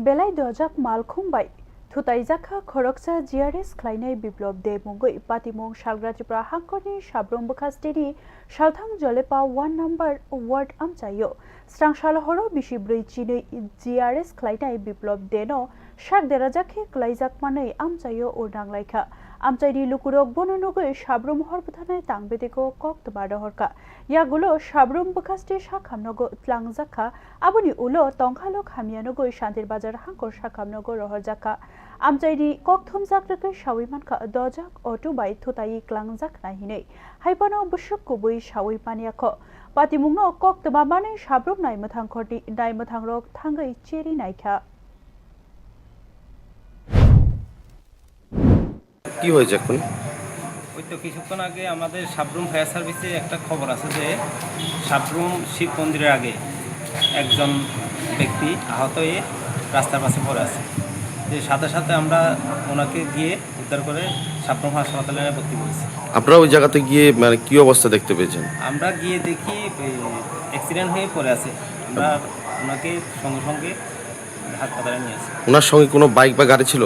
बेलाय दजक मालखुंबाय थुताइजाखा खरकसा जिआरएस ख्लाइनाय बिप्लब दे मुंगै पातिमुं सालग्रा Tripura हांखरनि साब्रं बखास्टेनि सालथां जलेपा 1 number ward आमचायो स्रांसाल हरो बिसिब्रै चिनै जिआरएस ख्लाइनाय बिप्लब देनो साक देराजाखे ख्लाइजाक मानै आमचायो उरनांलायखा आमचाइनि लुकुरक बननुगै साब्रम हरबथानाय तांबेतेको कक्त बादहरका यागुलो साब्रम बखास्टे साखामनगो tlangzaka abuni ulo tongkhalo khamianogoi shantir bazar hangkor sakamnogo rohorjaka amchaini kokthum jakrake sawimankha dojak otu bai thutai klangjak nahinei haipano busuk kubui sawi paniakho patimungno koktba mane sabrum naimthang khoti naimthang rok thangai cheri naikha কি হয়েছে এখন? ওই তো কিছুক্ষণ আগে আমাদের Sabroom fire সার্ভিসে একটা খবর আছে যে সাবরুম শিব মন্দিরের আগে একজন ব্যক্তি আহত হয়ে রাস্তার পাশে পড়ে আছে। যে সাথে সাথে আমরা ওনাকে গিয়ে উদ্ধার করে সাবরুম হাসপাতালে ভর্তি করেছি। আপনারা ওই জায়গাতে গিয়ে মানে কি অবস্থা দেখতে পেয়েছেন? আমরা গিয়ে দেখি অ্যাক্সিডেন্ট হয়ে পড়ে আছে। আমরা ওনাকে সঙ্গে সঙ্গে হাসপাতালে নিয়ে আসি। ওনার সঙ্গে কোনো বাইক বা গাড়ি ছিল?